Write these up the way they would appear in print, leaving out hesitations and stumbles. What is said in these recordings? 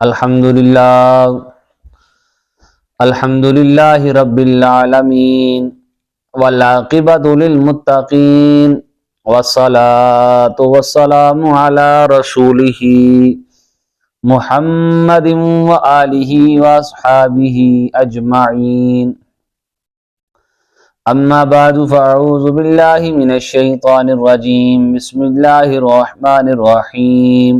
الحمد للہ رب العالمین والعاقبۃ للمتقین والصلاۃ والسلام علی رسولہ محمد وآلہ واصحابہ اجمعین اما بعد فاعوذ باللہ من الشیطان الرجیم بسم اللہ الرحمن الرحیم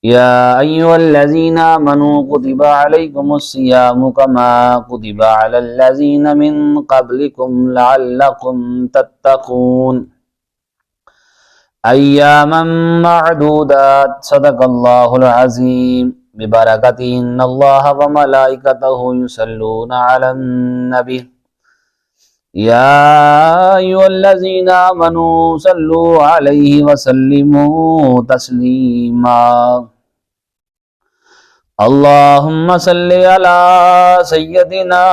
یا ایھا الذین آمنوا کتب علیکم الصیام کما کتب علی الذین من قبلکم لعلکم تتقون ایاما معدودات صدق اللہ العظیم ببرکۃ ان اللہ وملائکتہ یصلون علی النبی یا ایھا الذین آمنوا صلوا علیہ وسلموا تسلیما اللہم صلی علی سیدنا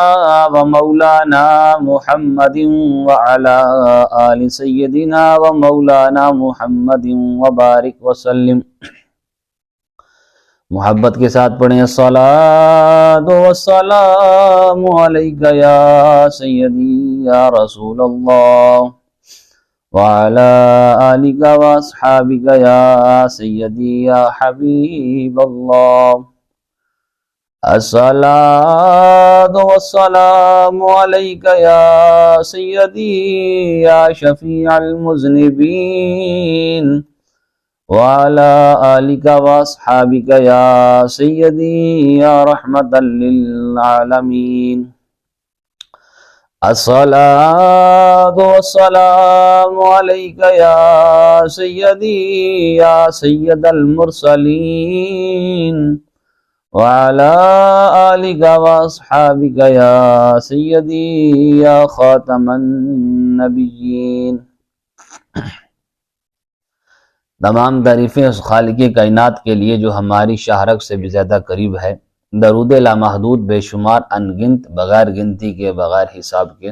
و مولانا محمد وعلی آل سیدنا و مولانا محمد وبارک وسلم۔ محبت کے ساتھ پڑھیں الصلاۃ والسلام علیک یا سیدی یا رسول اللہ وعلی آلک واصحابک یا سیدی یا حبیب اللہ۔ الصلاۃ والسلام علیک یا سیدی یا شفیع المذنبین وعلی آلک واصحابک یا سیدی یا رحمۃ للعالمین۔ الصلاۃ والسلام علیک یا سیدی یا سید المرسلین وعلی آلک واصحابک یا سیدی یا خاتم النبیین۔ تمام تعریفیں اس خالق کائنات کے لیے جو ہماری شاہرگ سے بھی زیادہ قریب ہے، درود لامحدود بے شمار انگنت بغیر گنتی کے بغیر حساب کے۔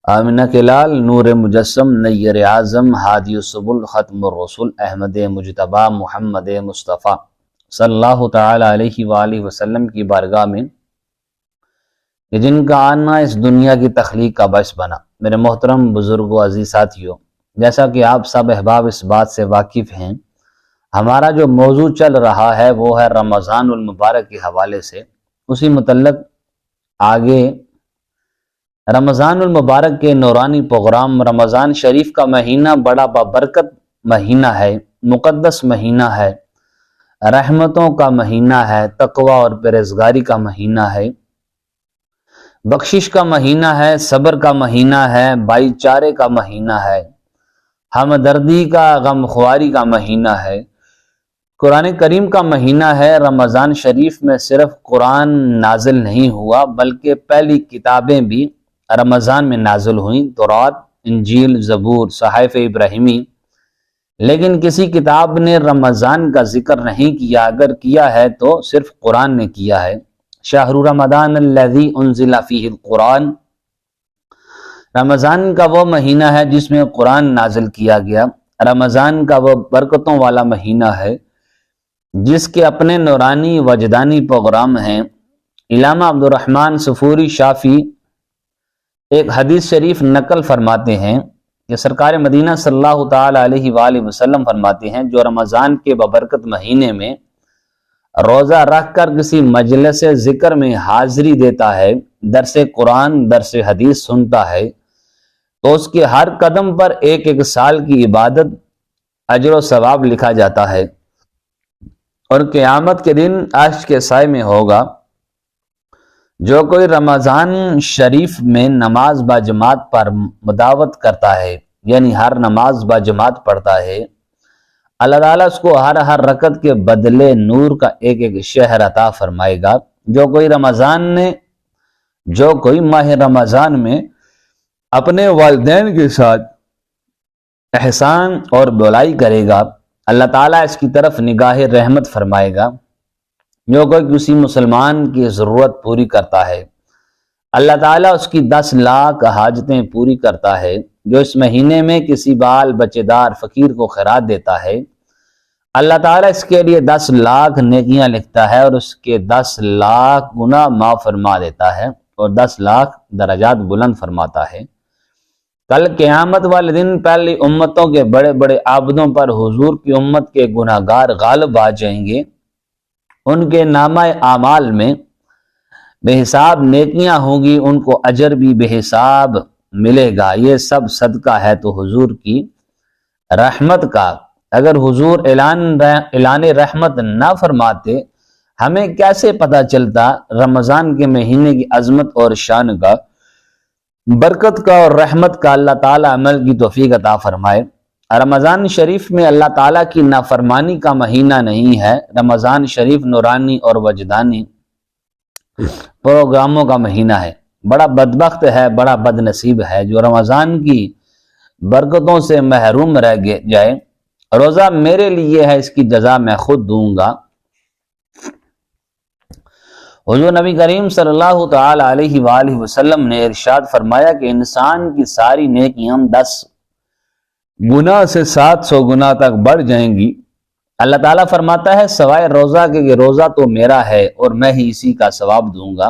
آمنہ کے لال نور مجسم نیر اعظم ہادی السبل ختم الرسول احمد مجتبی محمد مصطفیٰ صلی اللہ تعالی علیہ وآلہ وسلم کی بارگاہ میں کہ جن کا آنا اس دنیا کی تخلیق کا باعث بنا۔ میرے محترم بزرگوں عزیز ساتھیوں، جیسا کہ آپ سب احباب اس بات سے واقف ہیں، ہمارا جو موضوع چل رہا ہے وہ ہے رمضان المبارک کے حوالے سے۔ اسی متعلق آگے رمضان المبارک کے نورانی پروگرام، رمضان شریف کا مہینہ بڑا بابرکت مہینہ ہے، مقدس مہینہ ہے، رحمتوں کا مہینہ ہے، تقوی اور پرہیزگاری کا مہینہ ہے، بخشش کا مہینہ ہے، صبر کا مہینہ ہے، بھائی چارے کا مہینہ ہے، ہمدردی کا، غمخواری کا مہینہ ہے، قرآن کریم کا مہینہ ہے۔ رمضان شریف میں صرف قرآن نازل نہیں ہوا بلکہ پہلی کتابیں بھی رمضان میں نازل ہوئیں، تورات، انجیل، زبور، صحائف ابراہیمی، لیکن کسی کتاب نے رمضان کا ذکر نہیں کیا، اگر کیا ہے تو صرف قرآن نے کیا ہے۔ شہر رمضان الذی انزل فیہ القرآن، رمضان کا وہ مہینہ ہے جس میں قرآن نازل کیا گیا۔ رمضان کا وہ برکتوں والا مہینہ ہے جس کے اپنے نورانی وجدانی پروگرام ہیں۔ علامہ عبدالرحمن صفوری شافی ایک حدیث شریف نقل فرماتے ہیں کہ سرکار مدینہ صلی اللہ تعالی علیہ وآلہ وسلم فرماتے ہیں، جو رمضان کے ببرکت مہینے میں روزہ رکھ کر کسی مجلس ذکر میں حاضری دیتا ہے، درس قرآن، درس حدیث سنتا ہے، تو اس کے ہر قدم پر ایک ایک سال کی عبادت اجر و ثواب لکھا جاتا ہے، اور قیامت کے دن عرش کے سائے میں ہوگا۔ جو کوئی رمضان شریف میں نماز با جماعت پر مداوت کرتا ہے، یعنی ہر نماز با جماعت پڑھتا ہے، اللہ تعالیٰ اس کو ہر رکعت کے بدلے نور کا ایک ایک شہر عطا فرمائے گا۔ جو کوئی ماہ رمضان میں اپنے والدین کے ساتھ احسان اور بلائی کرے گا، اللہ تعالیٰ اس کی طرف نگاہ رحمت فرمائے گا۔ جو کوئی کسی مسلمان کی ضرورت پوری کرتا ہے، اللہ تعالیٰ اس کی 10 لاکھ حاجتیں پوری کرتا ہے۔ جو اس مہینے میں کسی بال بچے دار فقیر کو خیرات دیتا ہے، اللہ تعالیٰ اس کے لیے 10 لاکھ نیکیاں لکھتا ہے اور اس کے 10 لاکھ گناہ معاف فرما دیتا ہے اور 10 لاکھ درجات بلند فرماتا ہے۔ کل قیامت والے دن پہلی امتوں کے بڑے بڑے عابدوں پر حضور کی امت کے گناہ گار غالب آ جائیں گے۔ ان کے نامہ اعمال میں بے حساب نیکیاں ہوں گی، ان کو اجر بھی بے حساب ملے گا۔ یہ سب صدقہ ہے تو حضور کی رحمت کا۔ اگر حضور اعلان رحمت نہ فرماتے ہمیں کیسے پتہ چلتا رمضان کے مہینے کی عظمت اور شان کا، برکت کا اور رحمت کا۔ اللہ تعالیٰ عمل کی توفیق عطا فرمائے۔ رمضان شریف میں اللہ تعالیٰ کی نافرمانی کا مہینہ نہیں ہے۔ رمضان شریف نورانی اور وجدانی پروگراموں کا مہینہ ہے۔ بڑا بدبخت ہے، بڑا بد نصیب ہے جو رمضان کی برکتوں سے محروم رہ جائے۔ روزہ میرے لیے ہے، اس کی جزا میں خود دوں گا۔ حضور نبی کریم صلی اللہ تعالی علیہ وآلہ وسلم نے ارشاد فرمایا کہ انسان کی ساری نیکیاں 10 گنا سے 700 گنا تک بڑھ جائیں گی۔ اللہ تعالیٰ فرماتا ہے سوائے روزہ کے کہ روزہ تو میرا ہے اور میں ہی اسی کا ثواب دوں گا۔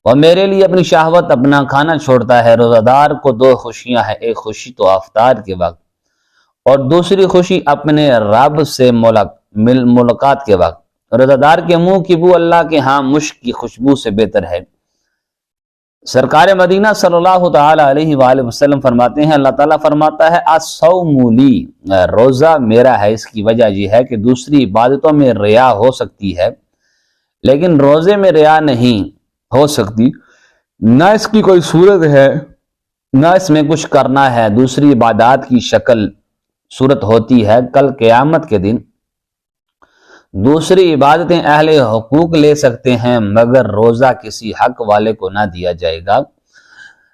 وہ میرے لیے اپنی شہوت اپنا کھانا چھوڑتا ہے۔ روزہ دار کو 2 خوشیاں ہیں، ایک خوشی تو افطار کے وقت اور دوسری خوشی اپنے رب سے ملاقات کے وقت۔ روزہ دار کے منہ کی بو اللہ کے ہاں مشک کی خوشبو سے بہتر ہے۔ سرکار مدینہ صلی اللہ تعالی علیہ وآلہ وسلم فرماتے ہیں اللہ تعالیٰ فرماتا ہے الصوم لی، روزہ میرا ہے۔ اس کی وجہ یہ ہے کہ دوسری عبادتوں میں ریا ہو سکتی ہے لیکن روزے میں ریا نہیں ہو سکتی، نہ اس کی کوئی صورت ہے نہ اس میں کچھ کرنا ہے۔ دوسری عبادات کی شکل صورت ہوتی ہے۔ کل قیامت کے دن دوسری عبادتیں اہل حقوق لے سکتے ہیں مگر روزہ کسی حق والے کو نہ دیا جائے گا۔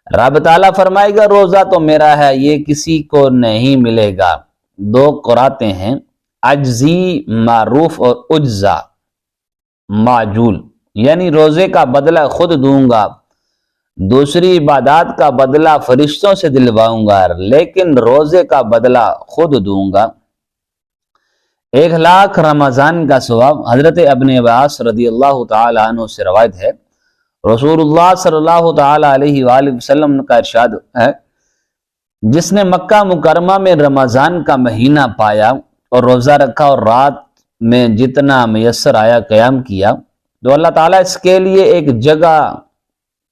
رب تعالیٰ فرمائے گا روزہ تو میرا ہے، یہ کسی کو نہیں ملے گا۔ 2 قراتیں ہیں، عجزی معروف اور اجزا معجول، یعنی روزے کا بدلہ خود دوں گا، دوسری عبادات کا بدلہ فرشتوں سے دلواؤں گا لیکن روزے کا بدلہ خود دوں گا۔ 1 لاکھ رمضان کا ثواب۔ حضرت ابن عباس رضی اللہ تعالی عنہ سے روایت ہے رسول اللہ صلی اللہ تعالی علیہ وآلہ وسلم کا ارشاد ہے جس نے مکہ مکرمہ میں رمضان کا مہینہ پایا اور روزہ رکھا اور رات میں جتنا میسر آیا قیام کیا تو اللہ تعالیٰ اس کے لیے ایک جگہ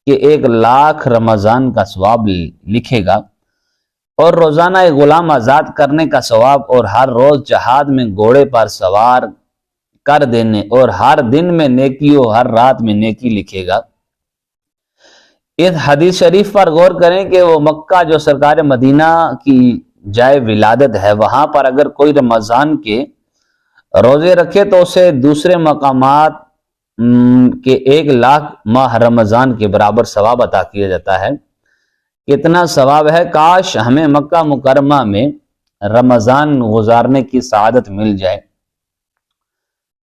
کہ 1 لاکھ رمضان کا ثواب لکھے گا اور روزانہ ایک غلام آزاد کرنے کا ثواب اور ہر روز جہاد میں گھوڑے پر سوار کر دینے اور ہر دن میں نیکی اور ہر رات میں نیکی لکھے گا۔ اس حدیث شریف پر غور کریں کہ وہ مکہ جو سرکار مدینہ کی جائے ولادت ہے، وہاں پر اگر کوئی رمضان کے روزے رکھے تو اسے دوسرے مقامات کے 1 لاکھ ماہ رمضان کے برابر ثواب عطا کیا جاتا ہے۔ کتنا ثواب ہے، کاش ہمیں مکہ مکرمہ میں رمضان گزارنے کی سعادت مل جائے۔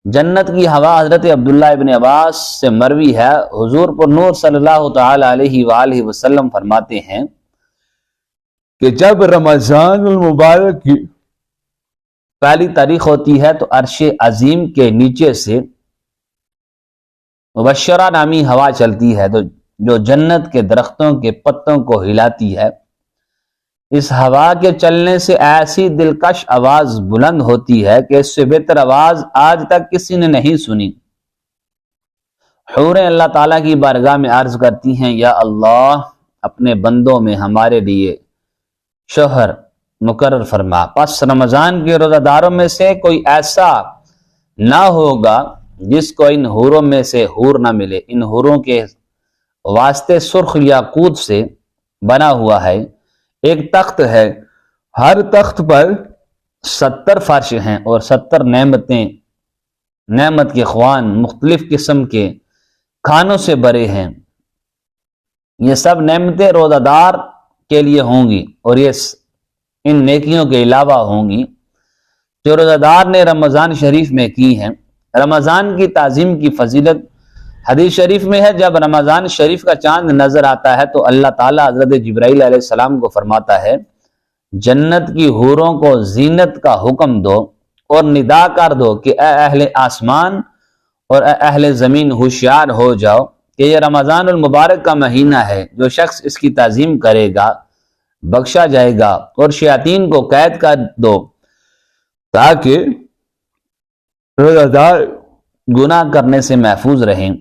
جنت کی ہوا حضرت عبداللہ ابن عباس سے مروی ہے حضور پر نور صلی اللہ تعالی علیہ وآلہ وسلم فرماتے ہیں کہ جب رمضان المبارک کی پہلی تاریخ ہوتی ہے تو عرش عظیم کے نیچے سے مبشرہ نامی ہوا چلتی ہے جو جنت کے درختوں کے پتوں کو ہلاتی ہے۔ اس ہوا کے چلنے سے ایسی دلکش آواز بلند ہوتی ہے کہ اس سے بہتر آواز آج تک کسی نے نہیں سنی۔ حوریں اللہ تعالیٰ کی بارگاہ میں عرض کرتی ہیں یا اللہ اپنے بندوں میں ہمارے لیے شوہر مقرر فرما۔ پس رمضان کے روزہ داروں میں سے کوئی ایسا نہ ہوگا جس کو ان حوروں میں سے حور نہ ملے۔ ان حوروں کے واسطے سرخ یاقوت سے بنا ہوا ہے ایک تخت ہے، ہر تخت پر 70 فرش ہیں اور 70 نعمت کے خوان مختلف قسم کے کھانوں سے بھرے ہیں۔ یہ سب نعمتیں روزہ دار کے لیے ہوں گی اور یہ ان نیکیوں کے علاوہ ہوں گی جو روزہ دار نے رمضان شریف میں کی ہیں۔ رمضان کی تعظیم کی فضیلت حدیث شریف میں ہے جب رمضان شریف کا چاند نظر آتا ہے تو اللہ تعالیٰ حضرت جبرائیل علیہ السلام کو فرماتا ہے جنت کی حوروں کو زینت کا حکم دو اور ندا کر دو کہ اے اہل آسمان اور اے اہل زمین ہوشیار ہو جاؤ کہ یہ رمضان المبارک کا مہینہ ہے، جو شخص اس کی تعظیم کرے گا بخشا جائے گا، اور شیاطین کو قید کر دو تاکہ روزہ دار گناہ کرنے سے محفوظ رہیں۔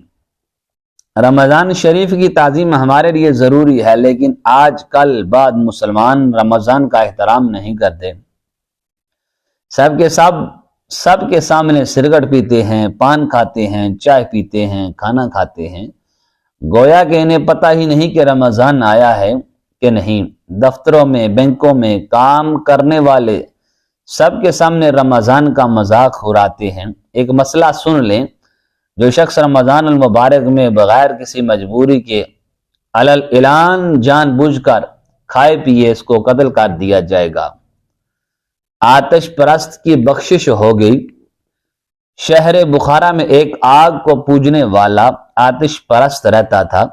رمضان شریف کی تعظیم ہمارے لیے ضروری ہے، لیکن آج کل بعض مسلمان رمضان کا احترام نہیں کرتے۔ سب کے سامنے سگریٹ پیتے ہیں، پان کھاتے ہیں، چائے پیتے ہیں، کھانا کھاتے ہیں، گویا کہ انہیں پتہ ہی نہیں کہ رمضان آیا ہے کہ نہیں۔ دفتروں میں، بینکوں میں کام کرنے والے سب کے سامنے رمضان کا مذاق اڑاتے ہیں۔ ایک مسئلہ سن لیں، جو شخص رمضان المبارک میں بغیر کسی مجبوری کے علل اعلان جان بوجھ کر کھائے پیے، اس کو قتل کر دیا جائے گا۔ آتش پرست کی بخشش ہو گئی۔ شہر بخارا میں ایک آگ کو پوجنے والا آتش پرست رہتا تھا۔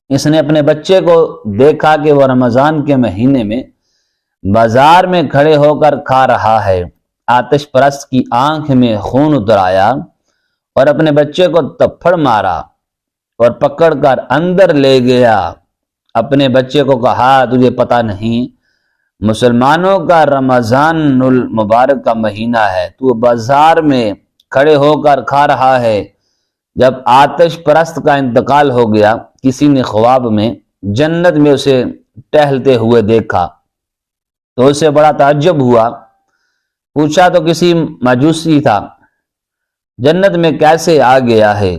اس نے اپنے بچے کو دیکھا کہ وہ رمضان کے مہینے میں بازار میں کھڑے ہو کر کھا رہا ہے۔ آتش پرست کی آنکھ میں خون اتر آیا اور اپنے بچے کو تھپڑ مارا اور پکڑ کر اندر لے گیا۔ اپنے بچے کو کہا، تجھے پتہ نہیں مسلمانوں کا رمضان المبارک کا مہینہ ہے، تو بازار میں کھڑے ہو کر کھا رہا ہے۔ جب آتش پرست کا انتقال ہو گیا، کسی نے خواب میں جنت میں اسے ٹہلتے ہوئے دیکھا تو اسے بڑا تعجب ہوا۔ پوچھا تو کسی مجوسی تھا، جنت میں کیسے آ گیا ہے؟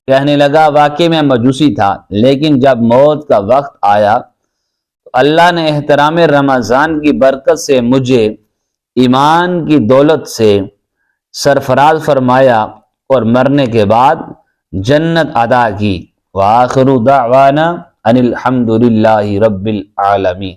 کہنے لگا، واقعی میں مجوسی تھا، لیکن جب موت کا وقت آیا تو اللہ نے احترام رمضان کی برکت سے مجھے ایمان کی دولت سے سرفراز فرمایا اور مرنے کے بعد جنت عطا کی۔ وآخر دعوانا ان الحمد للہ رب العالمین۔